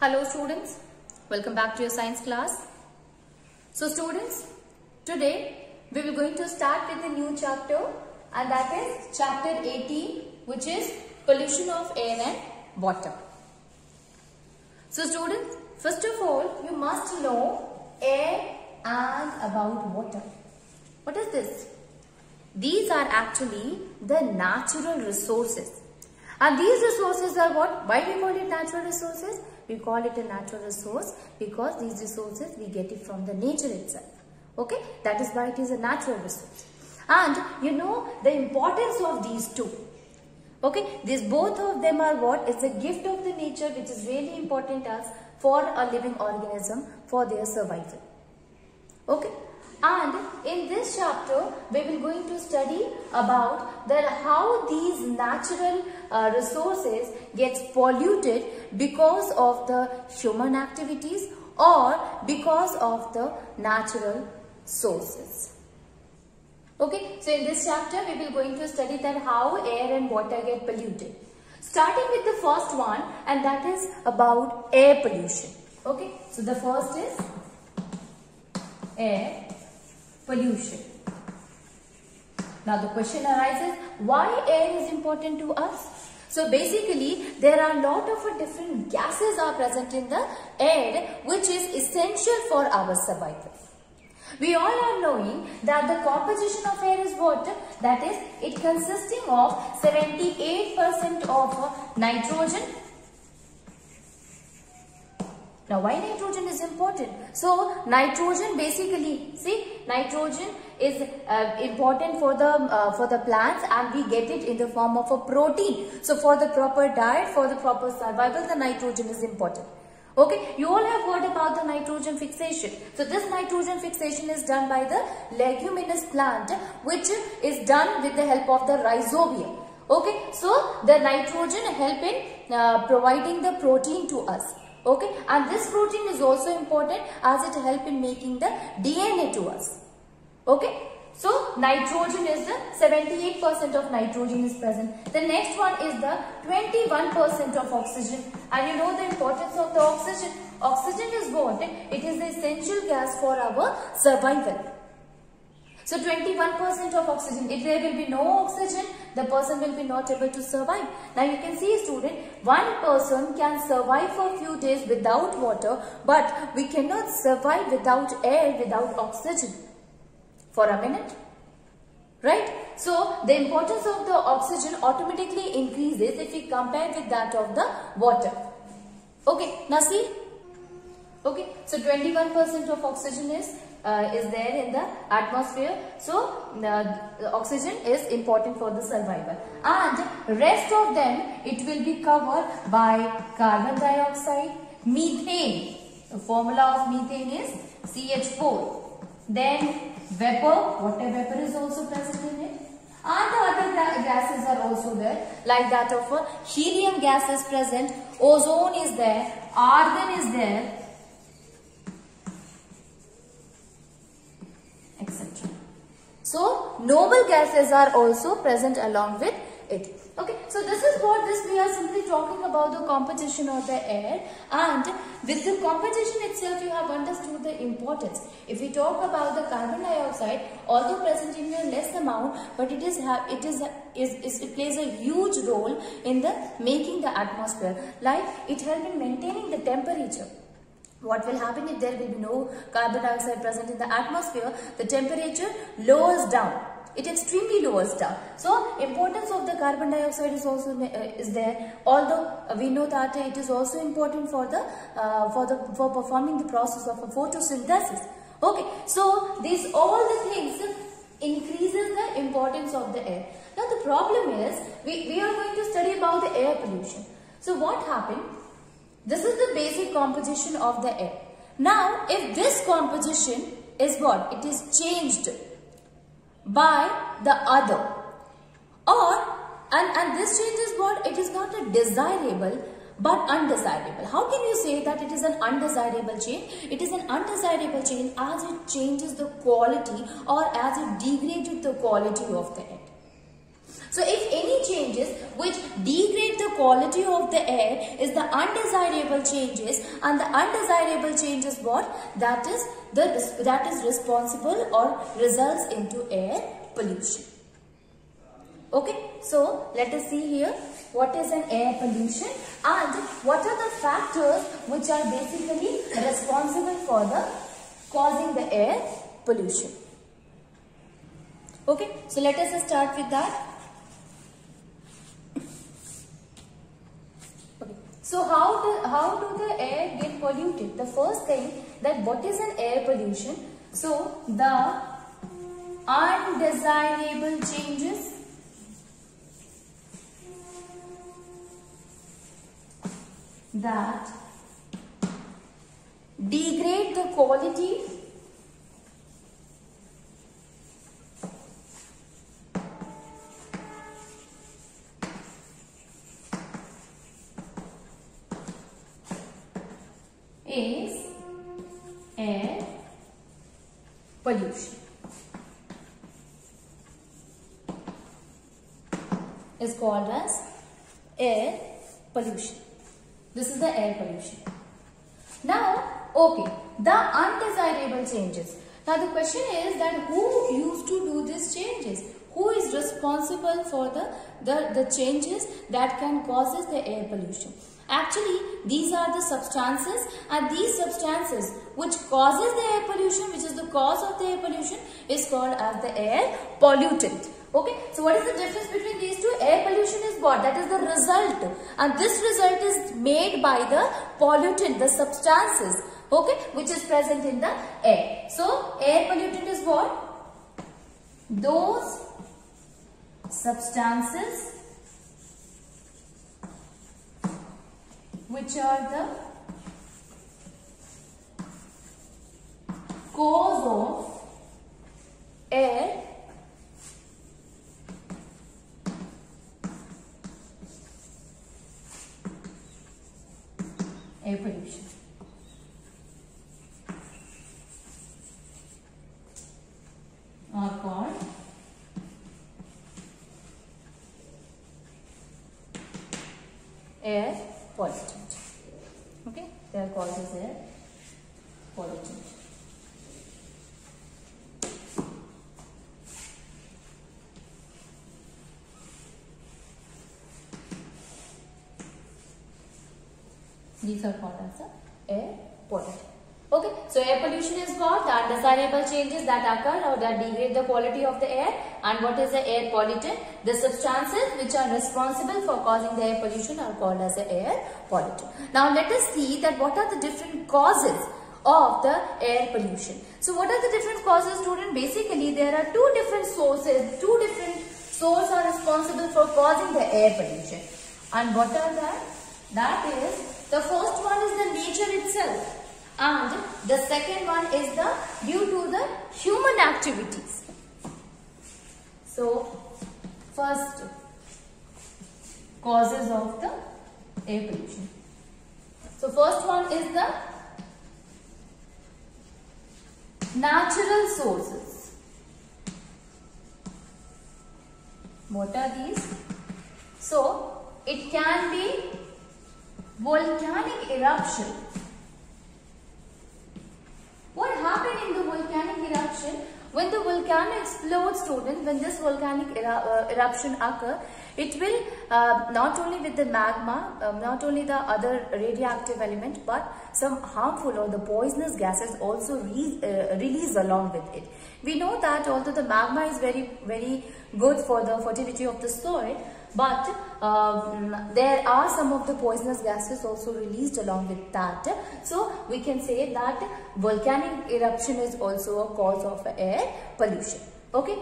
Hello students, welcome back to your science class. So students, today we will going to start with a new chapter, and that is chapter 18, which is pollution of air and water. So students, first of all you must know air and about water. What is this? These are actually the natural resources. And these resources are what? Why we call it natural resources? We call it a natural resource because these resources we get it from the nature itself. Okay, that is why it is a natural resource. And you know the importance of these two. Okay, these both of them are what? It's a gift of the nature which is really important as for a living organism for their survival. Okay. And in this chapter, we will going to study about how these natural resources gets polluted because of the human activities or because of the natural sources. Okay, so in this chapter, we will going to study that how air and water get polluted. Starting with the first one, and that is about air pollution. Okay, so the first is air pollution. Now the question arises, why air is important to us? So basically there are a lot of different gases are present in the air which is essential for our survival. We all are knowing that the composition of air is what? That is, it consisting of 78% of nitrogen. Now why nitrogen is important? So nitrogen basically, see, nitrogen is important for the plants, and we get it in the form of a protein. So for the proper diet, for the proper survival, the nitrogen is important. Okay, you all have heard about the nitrogen fixation. So this nitrogen fixation is done by the leguminous plant, which is done with the help of the rhizobium. Okay, so the nitrogen help in providing the protein to us. Okay, and this protein is also important as it helps in making the DNA to us. Okay, so nitrogen is the 78% of nitrogen is present. The next one is the 21% of oxygen, and you know the importance of the oxygen. Oxygen is what? It is the essential gas for our survival. So 21% of oxygen. If there will be no oxygen, the person will be not able to survive. Now you can see, student, one person can survive for a few days without water, but we cannot survive without air, without oxygen for a minute. Right? So the importance of the oxygen automatically increases if we compare with that of the water. Okay, now see. Okay, so 21% of oxygen is there in the atmosphere. So the oxygen is important for the survival, and rest of them it will be covered by carbon dioxide, methane. The formula of methane is CH4. Then vapor, water vapor is also present in it, and the other gases are also there, like that of helium gas is present, ozone is there, argon is there, etc. So noble gases are also present along with it. Okay, so this is what we are simply talking about the composition of the air, and with the composition itself you have understood the importance. If we talk about the carbon dioxide, although present in a less amount, but it plays a huge role in the making the atmosphere, like it helps in maintaining the temperature. What will happen if there will be no carbon dioxide present in the atmosphere? The temperature lowers down. It extremely lowers down. So importance of the carbon dioxide is also is there. Although we know that it is also important for performing the process of a photosynthesis. Okay, so these all the things increases the importance of the air. Now the problem is we are going to study about the air pollution. So what happened? This is the basic composition of the air. Now, if this composition is what? It is changed by the other, and this change is what? It is not a desirable but undesirable. How can you say that it is an undesirable change? It is an undesirable change as it changes the quality or as it degrades the quality of the air. So if any changes which degrade the quality of the air is the undesirable changes, and the undesirable change is what? That is responsible or results into air pollution. Okay, so let us see here what is an air pollution and what are the factors which are basically responsible for the causing the air pollution. Okay, so let us start with that. Okay. So how do the air get polluted? The first thing, that what is an air pollution? So the undesirable changes that degrade the quality is air pollution. Is called as air pollution. This is the air pollution. Now, okay, the undesirable changes. Now the question is that who used to do these changes? Who is responsible for the changes that can causes the air pollution? Actually, these are the substances, and these substances which causes the air pollution, which is the cause of the air pollution, is called as the air pollutant. Okay, so what is the difference between these two? Air pollution is what? That is the result, and this result is made by the pollutant, the substances, okay, which is present in the air. So air pollutant is what? Those substances which are the cause of air pollution. Are called air pollutant. Okay, they are called as air pollutant. These are called as the air pollutant. Okay, so air pollution is what? The undesirable changes that occur or that degrade the quality of the air. And what is the air pollutant? The substances which are responsible for causing the air pollution are called as the air pollutant. Now let us see that what are the different causes of the air pollution. So what are the different causes, student? Basically there are two different sources. Two different sources are responsible for causing the air pollution. And what are that? That is, the first one is the nature itself. And the second one is the due to the human activities. So, first causes of the air pollution. So, first one is the natural sources. What are these? So, it can be volcanic eruption. What happened in the volcanic eruption? When the volcano explodes, students, when this volcanic eruption occurs, it will not only with the magma, not only the other radioactive element, but some harmful or the poisonous gases also release along with it. We know that although the magma is very good for the fertility of the soil, but there are some of the poisonous gases also released along with that. So we can say that volcanic eruption is also a cause of air pollution. Okay.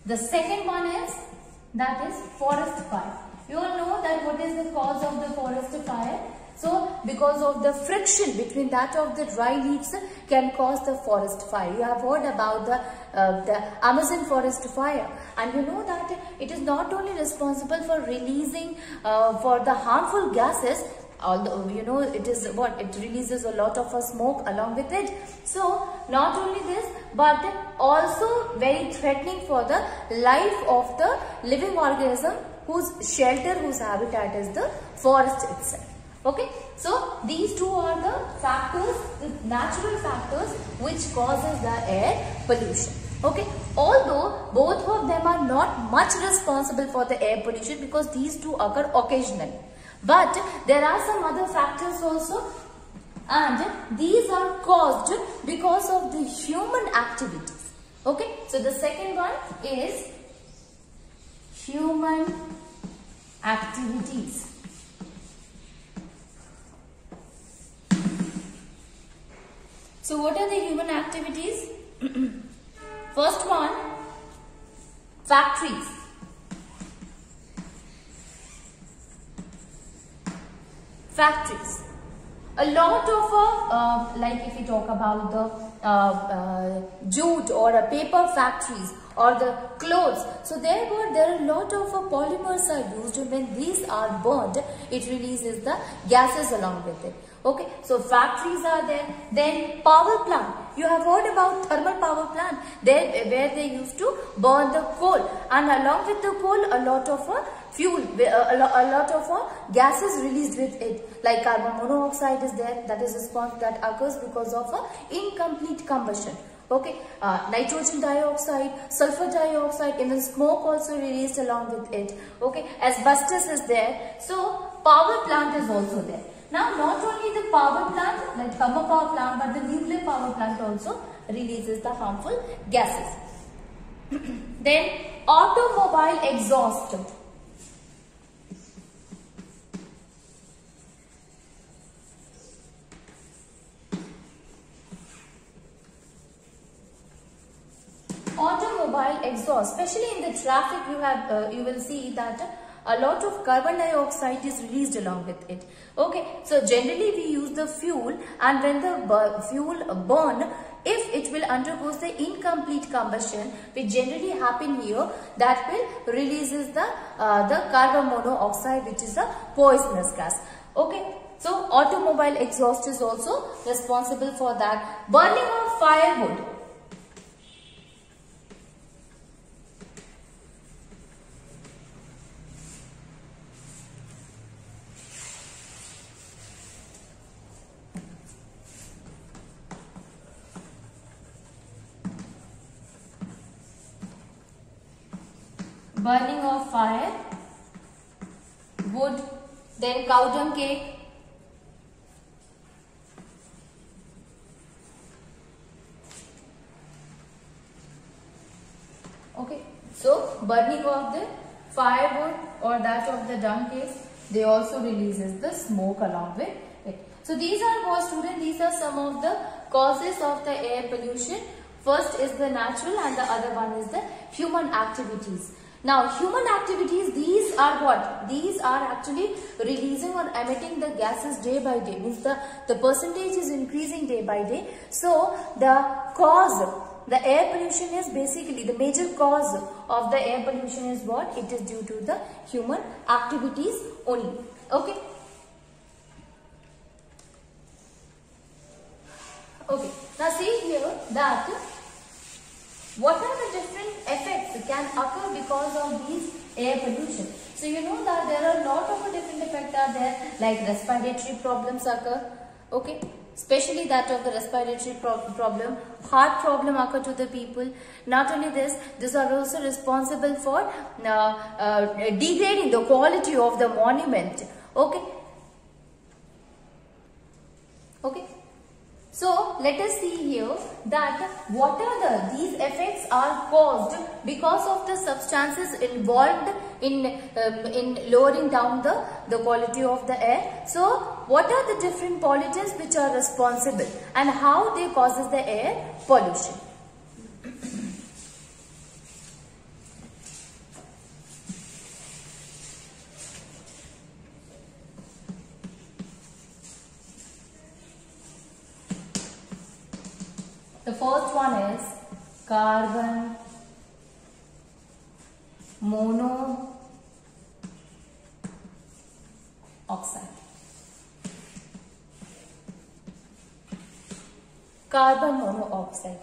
The second one is, that is forest fire. You all know that what is the cause of the forest fire? So because of the friction between that of the dry leaves can cause the forest fire. You have heard about the Amazon forest fire, and you know that it is not only responsible for releasing for the harmful gases, although it is what, it releases a lot of smoke along with it. So not only this, but also very threatening for the life of the living organism whose shelter, whose habitat is the forest itself. Okay, so these two are the factors, the natural factors which causes the air pollution. Okay, although both of them are not much responsible for the air pollution because these two occur occasionally, but there are some other factors also, and these are caused because of the human activities. Okay, so the second one is human activities. So what are the human activities? First one, factories. Factories. A lot of, like if we talk about the jute or paper factories or the clothes, so there are a lot of polymers are used, and when these are burned, it releases the gases along with it. Okay, so factories are there. Then power plant. You have heard about thermal power plant, there where they used to burn the coal, and along with the coal, a lot of fuel, a lot of gases released with it, like carbon monoxide is there, that is a response that occurs because of incomplete combustion. Okay, nitrogen dioxide, sulfur dioxide, even smoke also released along with it. Okay, asbestos is there. So power plant is also there. Now not only the power plant, like thermal power plant, but the nuclear power plant also releases the harmful gases. Then automobile exhaust. Automobile exhaust, especially in the traffic, you will see that a lot of carbon dioxide is released along with it. Okay, so generally we use the fuel, and when the fuel burn, if it will undergo the incomplete combustion, which generally happen here, that will releases the carbon monoxide, which is a poisonous gas. Okay, so automobile exhaust is also responsible for that. Burning of firewood. Burning of fire, wood, then cow dung cake. Okay, so burning of the firewood or that of the dung cake, they also releases the smoke along with it. So these are what, students, these are some of the causes of the air pollution. First is the natural, and the other one is the human activities. Now, human activities, these are what? These are actually releasing or emitting the gases day by day. Means the percentage is increasing day by day. So, the cause, the air pollution is basically, the major cause of the air pollution is what? It is due to the human activities only. Okay. Okay. Now, see here that what are the different effects that can occur because of these air pollution? So you know that there are a lot of different effects are there, like respiratory problems occur, okay, especially that of the respiratory problem, heart problem occur to the people. Not only this, these are also responsible for degrading the quality of the monument, okay. Okay. So let us see here that what are these effects are caused because of the substances involved in lowering down the quality of the air. So what are the different pollutants which are responsible and how they causes the air pollution? The first one is carbon monoxide. carbon monoxide.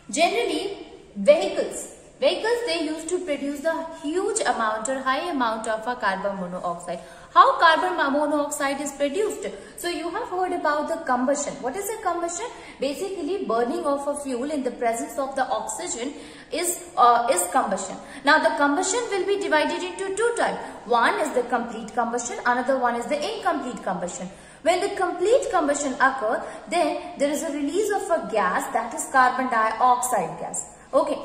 Generally, vehicles they used to produce the huge amount or high amount of a carbon monoxide. How carbon monoxide is produced? So you have heard about the combustion. What is a combustion? Basically, burning of a fuel in the presence of the oxygen is combustion. Now the combustion will be divided into two types. One is the complete combustion, another one is the incomplete combustion. When the complete combustion occurs, then there is a release of a gas, that is carbon dioxide gas. Okay.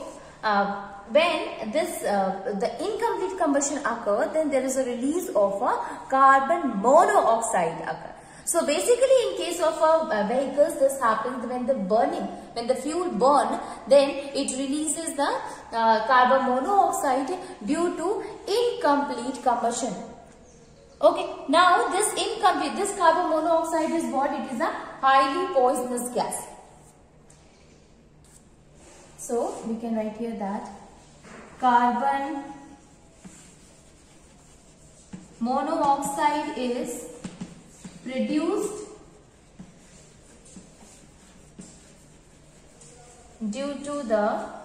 When the incomplete combustion occurs, then there is a release of a carbon monoxide occur. So basically, in case of vehicles, this happens when the fuel burn, then it releases the carbon monoxide due to incomplete combustion. Okay, now this carbon monoxide is what? It is a highly poisonous gas. So we can write here that carbon monoxide is produced due to the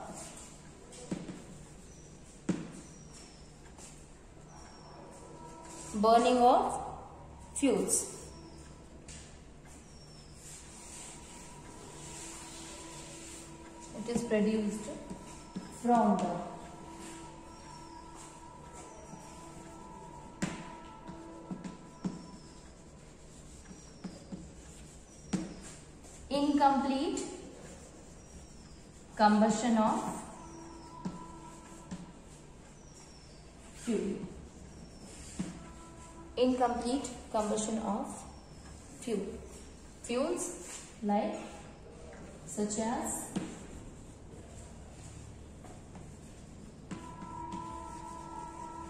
burning of fuels. It is produced from the incomplete combustion of fuel. Incomplete combustion of fuels like such as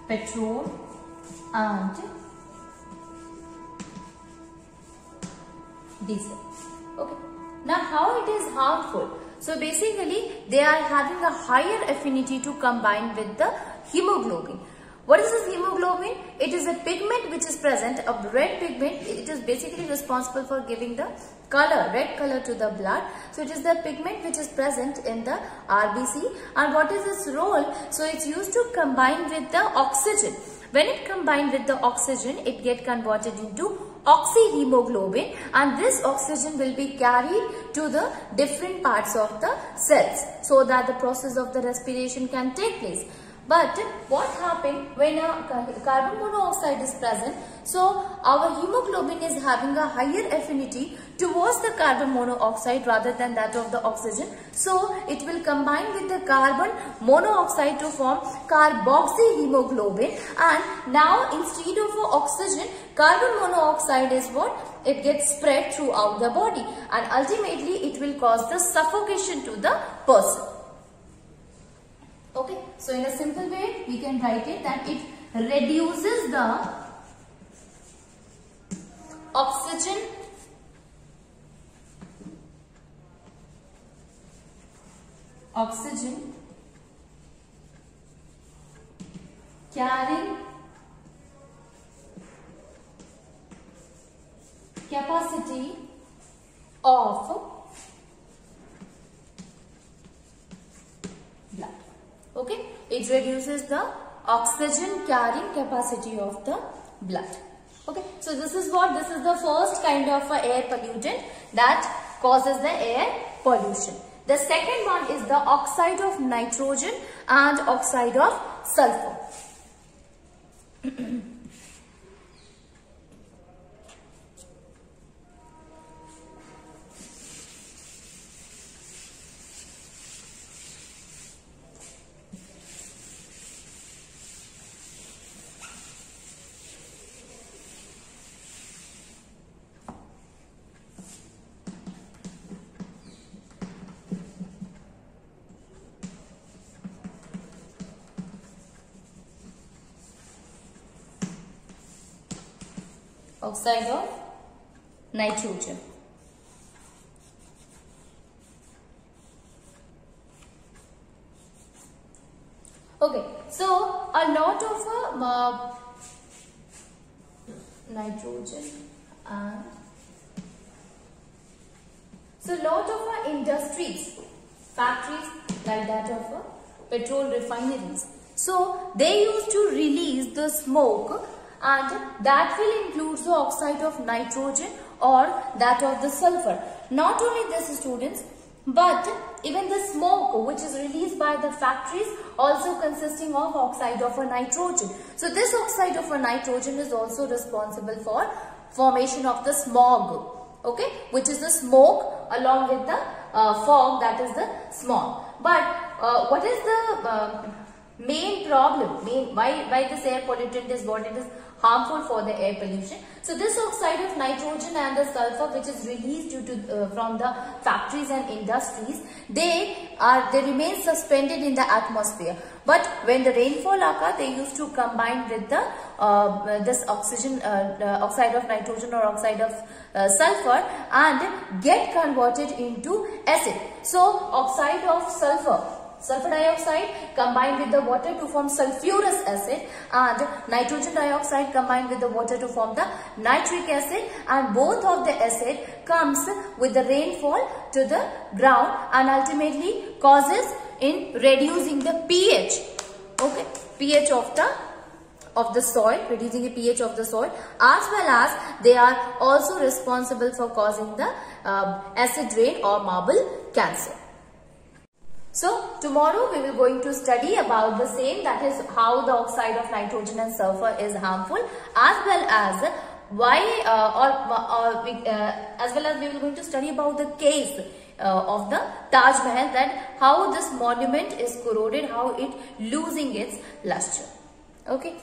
petrol and diesel. Okay. Now how it is harmful? So basically they are having a higher affinity to combine with the hemoglobin. What is this hemoglobin? It is a pigment which is present, a red pigment. It is basically responsible for giving the red color to the blood. So it is the pigment which is present in the RBC. And what is its role? So it's used to combine with the oxygen. When it combines with the oxygen, it gets converted into oxyhemoglobin, and this oxygen will be carried to the different parts of the cells so that the process of the respiration can take place. But what happens when a carbon monoxide is present? So our hemoglobin is having a higher affinity towards the carbon monoxide rather than that of the oxygen. So it will combine with the carbon monoxide to form carboxyhemoglobin, and now instead of oxygen, carbon monoxide is what? It gets spread throughout the body, and ultimately it will cause the suffocation to the person. Okay, so in a simple way we can write it that it reduces the oxygen carrying capacity of blood. Okay, it reduces the oxygen carrying capacity of the blood. Okay, so this is the first kind of air pollutant that causes the air pollution. The second one is the oxide of nitrogen and oxide of sulfur. Oxide of nitrogen. Okay, so a lot of nitrogen and So lot of our industries, factories like that of petrol refineries, so they used to release the smoke, and that will include the oxide of nitrogen or that of the sulfur. Not only this, students, but even the smoke which is released by the factories also consisting of oxide of a nitrogen. So this oxide of a nitrogen is also responsible for formation of the smog, okay, which is the smoke along with the fog, that is the smog. But what is the main problem? Why this air pollutant is what it is harmful for the air pollution? So this oxide of nitrogen and the sulfur which is released due to from the factories and industries, they remain suspended in the atmosphere. But when the rainfall occurs, they used to combine with the this oxygen, oxide of nitrogen or oxide of sulfur, and get converted into acid. So oxide of sulfur dioxide combined with the water to form sulfurous acid, and nitrogen dioxide combined with the water to form the nitric acid, and both of the acid comes with the rainfall to the ground and ultimately causes in reducing the pH, okay, pH of the soil, reducing the pH of the soil, as well as they are also responsible for causing the acid rain or marble cancer. So tomorrow we will going to study about the same, that is how the oxide of nitrogen and sulfur is harmful, as well as why as well as we will going to study about the case of the Taj Mahal, that how this monument is corroded, how it losing its luster. Okay.